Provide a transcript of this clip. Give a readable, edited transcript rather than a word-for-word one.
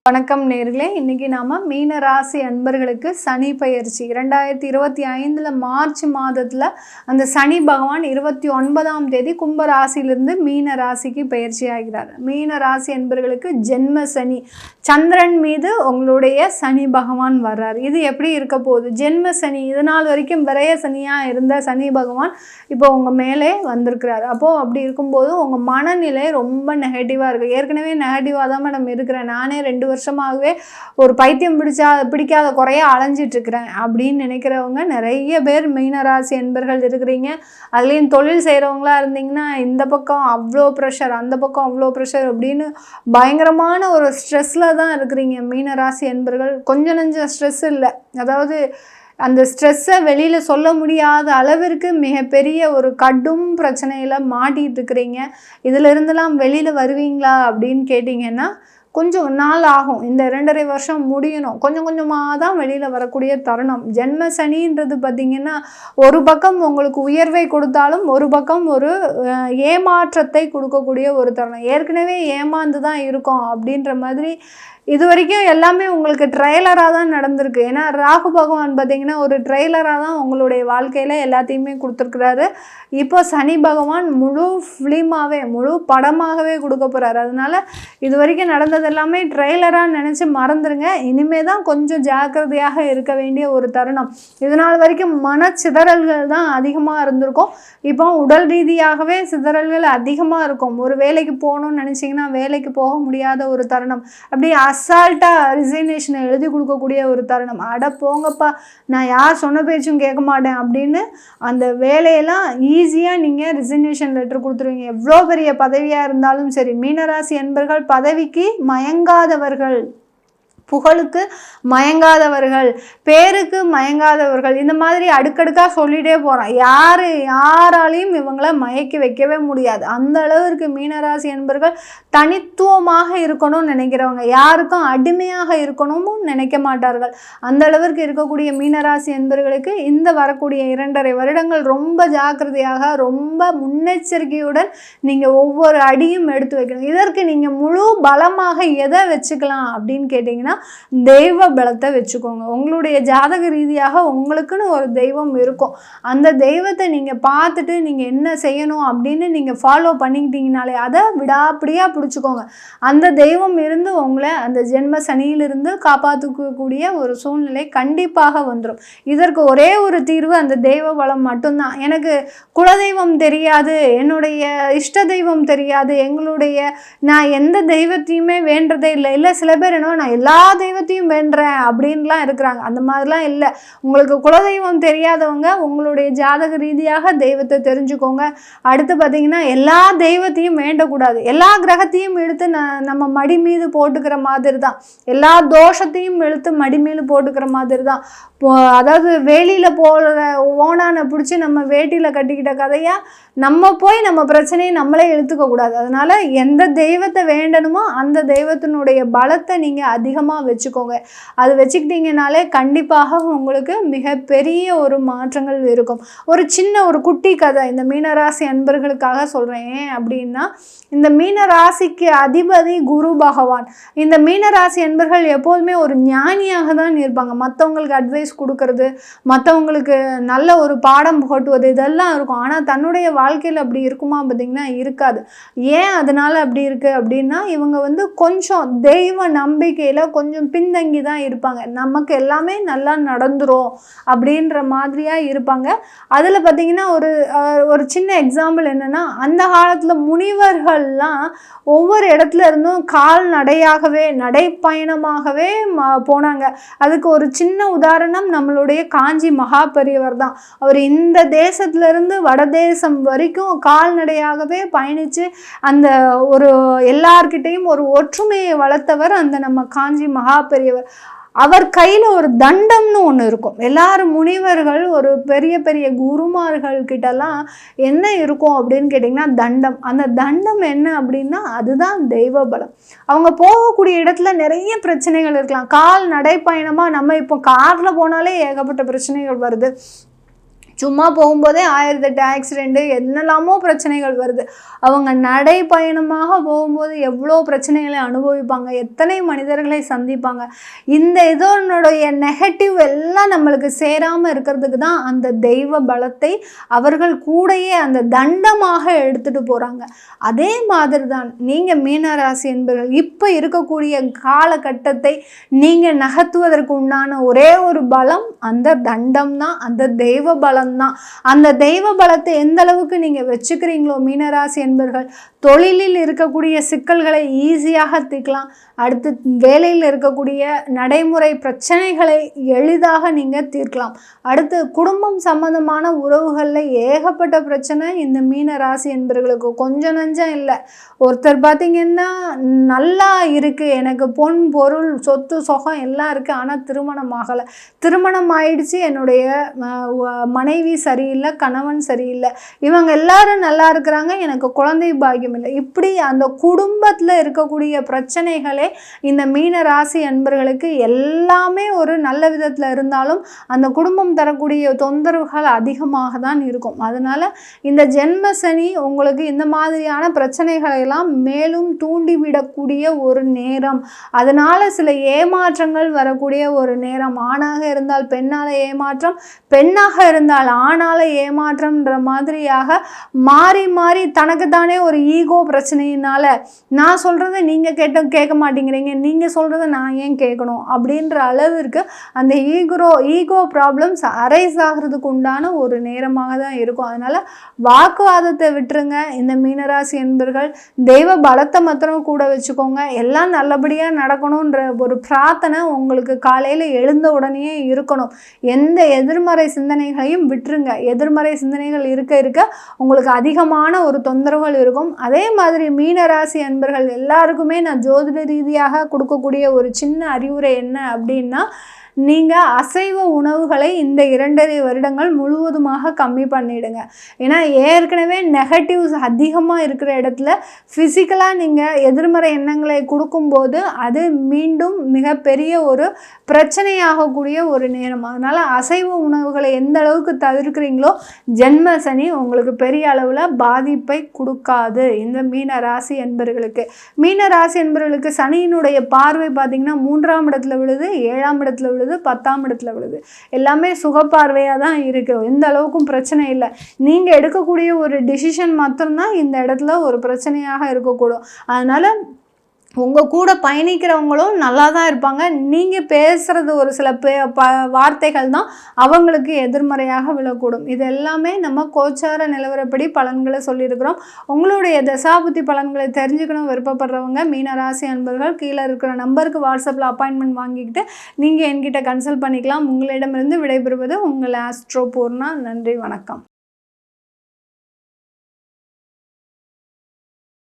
வணக்கம் நேர்களே, இன்னைக்கு நாம மீன ராசி அன்பர்களுக்கு சனி பயிற்சி 2025 மார்ச் மாதத்துல அந்த சனி பகவான் 29ஆம் தேதி கும்ப ராசியிலிருந்து மீன ராசிக்கு பயிற்சி ஆகிறார். மீன ராசி அன்பர்களுக்கு ஜென்ம சனி, சந்திரன் மீது உங்களுடைய சனி பகவான் வர்றார். இது எப்படி இருக்க போகுது? ஜென்ம சனி, இது நாள் வரைக்கும் விரைய சனியா இருந்த சனி பகவான் இப்போ உங்க மேலே வந்திருக்கிறார். அப்போ அப்படி இருக்கும்போது உங்க மனநிலை ரொம்ப நெகட்டிவா இருக்கு. ஏற்கனவே நெகட்டிவா தான் மேடம் இருக்கிறேன், நானே 2 வருஷமாகவே ஒரு பைத்தியம் பிடிக்காத குறைய அலைஞ்சிட்டு இருக்கிறேன் அப்படின்னு நினைக்கிறவங்க நிறைய பேர் மீனராசி என்பர்கள் இருக்கிறீங்க. அதுலேயும் தொழில் செய்கிறவங்களா இருந்தீங்கன்னா இந்த பக்கம் அவ்வளோ ப்ரெஷர், அந்த பக்கம் அவ்வளோ ப்ரெஷர் அப்படின்னு பயங்கரமான ஒரு ஸ்ட்ரெஸ்ஸில் தான் இருக்கிறீங்க மீனராசி என்பர்கள். கொஞ்சம் நஞ்சம் ஸ்ட்ரெஸ் இல்லை, அதாவது அந்த ஸ்ட்ரெஸ்ஸை வெளியில் சொல்ல முடியாத அளவிற்கு மிகப்பெரிய ஒரு கடும் பிரச்சனையில் மாட்டிகிட்டு இருக்கிறீங்க. இதிலிருந்துலாம் வெளியில் வருவீங்களா அப்படின்னு கேட்டிங்கன்னா கொஞ்சம் நாள் ஆகும். இந்த 2.5 வருஷம் முடியணும். கொஞ்சம் கொஞ்சமாக தான் வெளியில் வரக்கூடிய தருணம். ஜென்ம சனின்றது பார்த்திங்கன்னா ஒரு பக்கம் உங்களுக்கு உயர்வை கொடுத்தாலும் ஒரு பக்கம் ஒரு ஏமாற்றத்தை கொடுக்கக்கூடிய ஒரு தருணம். ஏற்கனவே ஏமாந்து தான் இருக்கோம் அப்படின்ற மாதிரி இது வரைக்கும் எல்லாமே உங்களுக்கு ட்ரெய்லராக தான் நடந்திருக்கு. ஏன்னா ராகு பகவான் பார்த்திங்கன்னா ஒரு ட்ரெய்லராக தான் உங்களுடைய வாழ்க்கையில் எல்லாத்தையுமே கொடுத்துருக்குறாரு. இப்போ சனி பகவான் முழு ஃபிலிமாகவே, முழு படமாகவே கொடுக்க போகிறாரு. அதனால் இது வரைக்கும் நடந்தது எல்லாமே ட்ரெய்லராக நினச்சி மறந்துடுங்க. இனிமேல் தான் கொஞ்சம் ஜாக்கிரதையாக இருக்க வேண்டிய ஒரு தருணம். இதனால் வரைக்கும் மனச்சிதறல்கள் தான் அதிகமாக இருந்திருக்கும். இப்போ உடல் ரீதியாகவே சிதறல்கள் அதிகமாக இருக்கும். ஒரு வேலைக்கு போகணும்னு நினச்சிங்கன்னா வேலைக்கு போக முடியாத ஒரு தருணம். அப்படியே அசால்ட்டாக ரிசைனேஷனை எழுதி கொடுக்கக்கூடிய ஒரு தருணம். அட போங்கப்பா, நான் யார் சொன்ன பேச்சும் கேட்க மாட்டேன் அப்படின்னு அந்த வேலையெல்லாம் ஈஸியாக நீங்கள் ரிசைனேஷன் லெட்டர் கொடுத்துருவீங்க. எவ்வளோ பெரிய பதவியாக இருந்தாலும் சரி. மீனராசி என்பர்கள் பதவிக்கு மயங்காதவர்கள், புகழுக்கு மயங்காதவர்கள், பேருக்கு மயங்காதவர்கள், இந்த மாதிரி அடுக்கடுக்காக சொல்லிகிட்டே போகிறோம். யாராலையும் இவங்கள மயக்கி வைக்கவே முடியாது. அந்த அளவிற்கு மீனராசி என்பர்கள் தனித்துவமாக இருக்கணும்னு நினைக்கிறவங்க, யாருக்கும் அடிமையாக இருக்கணும்னு நினைக்க மாட்டார்கள். அந்த அளவிற்கு இருக்கக்கூடிய மீனராசி என்பர்களுக்கு இந்த வரக்கூடிய 2.5 வருடங்கள் ரொம்ப ஜாக்கிரதையாக, ரொம்ப முன்னெச்சரிக்கையுடன் நீங்கள் ஒவ்வொரு அடியும் எடுத்து வைக்கணும். இதற்கு நீங்கள் முழு பலமாக எதை வச்சுக்கலாம் அப்படின்னு கேட்டிங்கன்னா தெய்வ பலத்தை வச்சுக்கோங்க. உங்களுடைய ஜாதக ரீதியாக உங்களுக்குன்னு ஒரு தெய்வம் இருக்கும். அந்த தெய்வத்தை நீங்கள் பார்த்துட்டு நீங்கள் என்ன செய்யணும் அப்படின்னு நீங்கள் ஃபாலோ பண்ணிக்கிட்டீங்கனாலே அதை விடாப்படியாக பிடிச்சிக்கோங்க. அந்த தெய்வம் இருந்து உங்களை அந்த ஜென்ம சனியிலிருந்து காப்பாற்றக்கூடிய ஒரு சூழ்நிலை கண்டிப்பாக வந்துடும். இதற்கு ஒரே ஒரு தீர்வு அந்த தெய்வ பலம் மட்டும்தான். எனக்கு குலதெய்வம் தெரியாது, என்னுடைய இஷ்ட தெய்வம் தெரியாது, நான் எந்த தெய்வத்தையுமே வேண்டதே இல்லை. சில பேர் என்ன, நான் எல்லா தெய்வத்தையும் வேண்டுறேன் அப்படின்லாம் இருக்கிறாங்க. அந்த மாதிரிலாம் இல்லை. உங்களுக்கு குலதெய்வம் தெரியாதவங்க உங்களுடைய ஜாதக ரீதியாக தெய்வத்தை தெரிஞ்சுக்கோங்க. அடுத்து பார்த்தீங்கன்னா எல்லா தெய்வத்தையும் வேண்டக்கூடாது. எல்லா கிரகத்தையும் இழுத்து நம்ம மடி மீது போட்டுக்கிற மாதிரி தான், எல்லா தோஷத்தையும் இழுத்து மடி மீது போட்டுக்கிற மாதிரி தான். அதாவது வேலியில் போகிற ஓனானை பிடிச்சி நம்ம வேட்டியில் கட்டிக்கிட்ட கதையாக நம்ம போய் நம்ம பிரச்சனையை நம்மளே இழுத்துக்க கூடாது. அதனால் எந்த தெய்வத்தை வேண்டணுமோ அந்த தெய்வத்தினுடைய பலத்தை நீங்கள் அதிகமாக வச்சுக்கோங்க. அது வச்சுக்கிட்டீங்கனாலே கண்டிப்பாக உங்களுக்கு மிகப்பெரிய ஒரு மாற்றங்கள் இருக்கும். ஒரு குட்டி கதை இந்த மீனராசி அன்பர்களுக்காக சொல்கிறேன். ஏன் அப்படின்னா, இந்த மீனராசிக்கு அதிபதி குரு பகவான். இந்த மீனராசி அன்பர்கள் எப்போதுமே ஒரு ஞானியாக தான் இருப்பாங்க. மற்றவங்களுக்கு அட்வைஸ் கொடுக்கறது, மற்றவங்களுக்கு நல்ல ஒரு பாடம் புகட்டுவது, இதெல்லாம் இருக்கும். ஆனால் தன்னுடைய வாழ்க்கையில் அப்படி இருக்குமா பார்த்தீங்கன்னா இருக்காது. ஏன் அதனால அப்படி இருக்குது அப்படின்னா, இவங்க கொஞ்சம் தெய்வ நம்பிக்கையில் கொஞ்சம் பின்தங்கி தான் இருப்பாங்க. நமக்கு எல்லாமே நல்லா நடந்துரும் அப்படின்ற மாதிரியாக இருப்பாங்க. அதில் பார்த்திங்கன்னா ஒரு சின்ன எக்ஸாம்பிள் என்னென்னா, அந்த காலத்தில் முனிவர்கள்லாம் ஒவ்வொரு இடத்துல இருந்தும் நடைப்பயணமாகவே போனாங்க. அதுக்கு ஒரு சின்ன உதாரணம் நம்மளுடைய காஞ்சி மகாபெரியவர் தான். அவர் இந்த தேசத்திலிருந்து வடதேசம் வரைக்கும் கால்நடையாகவே பயணித்து அந்த ஒரு எல்லார்கிட்டையும் ஒரு ஒற்றுமையை வளர்த்தவர் அந்த நம்ம காஞ்சி மகாபெரியவர். அவர் கையில் ஒரு தண்டம்னு ஒன்று இருக்கும். எல்லாரும் முனிவர்கள் ஒரு பெரிய பெரிய குருமார்கள் கிட்டலாம் என்ன இருக்கும் அப்படின்னு கேட்டிங்கன்னா தண்டம். அந்த தண்டம் என்ன அப்படின்னா அதுதான் தெய்வ பலம். அவங்க போகக்கூடிய இடத்துல நிறைய பிரச்சனைகள் இருக்கலாம். கால் நடைப்பயணமாக நம்ம இப்போ காரில் போனாலே ஏகப்பட்ட பிரச்சனைகள் வருது. சும்மா போகும்போதே 1008 ஆக்சிடெண்ட்டு என்னெல்லாமோ பிரச்சனைகள் வருது. அவங்க நடைப்பயணமாக போகும்போது எவ்வளோ பிரச்சனைகளை அனுபவிப்பாங்க, எத்தனை மனிதர்களை சந்திப்பாங்க. இந்த இதனுடைய நெகட்டிவ் எல்லாம் நம்மளுக்கு சேராமல் இருக்கிறதுக்கு தான் அந்த தெய்வ பலத்தை அவர்கள் கூடயே அந்த தண்டமாக எடுத்துகிட்டு போகிறாங்க. அதே மாதிரி தான் நீங்கள் மீனராசி என்பவர்கள் இப்போ இருக்கக்கூடிய காலகட்டத்தை நீங்கள் நகர்த்துவதற்கு உண்டான ஒரே ஒரு பலம் அந்த தண்டம் தான், அந்த தெய்வ பலம் தான். அந்த தெய்வ பலத்தை எந்த அளவுக்கு நீங்க வச்சுக்கிறீங்களோ மீனராசி என்பவர்கள் தொழிலில் இருக்கக்கூடிய சிக்கல்களை ஈஸியாக தீர்க்கலாம். அடுத்து வேலையில் இருக்கக்கூடிய நடைமுறை பிரச்சனைகளை எளிதாக நீங்க தீர்க்கலாம். அடுத்து குடும்பம் சம்பந்தமான உறவுகளில் ஏகப்பட்ட பிரச்சனை இந்த மீனராசி என்பவர்களுக்கு கொஞ்சம் நஞ்சம் இல்லை. ஒருத்தர் பார்த்தீங்கன்னா நல்லா இருக்கு, எனக்கு பொன் பொருள் சொத்து சொகம் எல்லாம் இருக்கு, ஆனால் திருமணம் ஆகலை, திருமணம் ஆயிடுச்சு, என்னுடைய மனைவி சரியில்லை, கணவன் சரியில்லை, இவங்க எல்லாரும் நல்லா இருக்கிறாங்க, எனக்கு குழந்தை பாக்கியம் இல்லை. இப்படி அந்த குடும்பத்தில் இருக்கக்கூடிய பிரச்சனைகளே இந்த மீன ராசி அன்பர்களுக்கு எல்லாமே ஒரு நல்ல விதத்தில் இருந்தாலும் அந்த குடும்பம் தரக்கூடிய தொந்தரவுகள் அதிகமாக தான் இருக்கும். அதனால இந்த ஜென்ம சனி உங்களுக்கு இந்த மாதிரியான பிரச்சனைகளை எல்லாம் மேலும் தூண்டிவிடக்கூடிய ஒரு நேரம். அதனால சில ஏமாற்றங்கள் வரக்கூடிய ஒரு நேரம். ஆணாக இருந்தால் பெண்ணால ஏமாற்றம், பெண்ணாக இருந்தால் ஆணால ஏமாற்றம்ன்ற மாதிரியாக மாறி மாறி தனக்குத்தானே ஒரு ஈகோ பிரச்சனையினால நான் சொல்றதை நீங்க கேட்க மாட்டேங்கிறீங்க, நீங்க சொல்றதை நான் ஏன் கேட்கணும் அப்படின்ற அளவிற்கு அந்த ஈகோ ப்ராப்ளம்ஸ் அரைஸ் ஆகிறதுக்கு உண்டான ஒரு நேரமாக தான் இருக்கும். அதனால வாக்குவாதத்தை விட்டுருங்க. இந்த மீனராசி என்பர்கள் தெய்வ பலத்தை மாத்திரம் கூட வச்சுக்கோங்க. எல்லாம் நல்லபடியா நடக்கணும்ன்ற ஒரு பிரார்த்தனை உங்களுக்கு காலையில எழுந்த உடனே இருக்கணும். எந்த எதிர்மறை சிந்தனைகளையும் விட்டுருங்க. எதிர்மறை சிந்தனைகள் இருக்க இருக்க உங்களுக்கு அதிகமான ஒரு தொந்தரவுகள் இருக்கும். அதே மாதிரி மீனராசி அன்பர்கள் எல்லாருக்குமே நான் ஜோதிட ரீதியாக கொடுக்கக்கூடிய ஒரு சின்ன அறிவுரை என்ன அப்படின்னா, நீங்கள் அசைவ உணவுகளை இந்த 2.5 வருடங்கள் முழுவதுமாக கம்மி பண்ணிடுங்க. ஏன்னா ஏற்கனவே நெகட்டிவ்ஸ் அதிகமாக இருக்கிற இடத்துல ஃபிசிக்கலாக நீங்கள் எதிர்மறை எண்ணங்களை கொடுக்கும்போது அது மீண்டும் மிகப்பெரிய ஒரு பிரச்சனையாகக்கூடிய ஒரு நேரம். அதனால் அசைவ உணவுகளை எந்த அளவுக்கு தவிர்க்கிறீங்களோ ஜென்ம சனி உங்களுக்கு பெரிய அளவில் பாதிப்பை கொடுக்காது. இந்த மீன ராசி என்பவர்களுக்கு சனியினுடைய பார்வை பார்த்திங்கன்னா 3ஆம் இடத்துல விழுது, 7ஆம் இடத்துல விழுது, 10ஆம் இடத்துல விழுது. எல்லாமே சுகப்பார்வையாக தான் இருக்குது. எந்த அளவுக்கும் பிரச்சனை இல்லை. நீங்கள் எடுக்கக்கூடிய ஒரு டிசிஷன் மாத்திரம்தான் இந்த இடத்துல ஒரு பிரச்சனையாக இருக்கக்கூடும். அதனால் உங்கள் கூட பயணிக்கிறவங்களும் நல்லா தான் இருப்பாங்க. நீங்கள் பேசுகிறது ஒரு சில வார்த்தைகள் தான் அவங்களுக்கு எதிர்மறையாக விழக்கூடும். இது எல்லாமே நம்ம கோச்சார நிலவரப்படி பலன்களை சொல்லியிருக்கிறோம். உங்களுடைய தசாபுத்தி பலன்களை தெரிஞ்சுக்கணும் விருப்பப்படுறவங்க மீனராசி அன்பர்கள் கீழே இருக்கிற நம்பருக்கு வாட்ஸ்அப்பில் அப்பாயின்மெண்ட் வாங்கிக்கிட்டு நீங்கள் என்கிட்ட கன்சல்ட் பண்ணிக்கலாம். உங்களிடமிருந்து விடைபெறுவது உங்கள் ஆஸ்ட்ரோ பூர்ணா. நன்றி, வணக்கம்.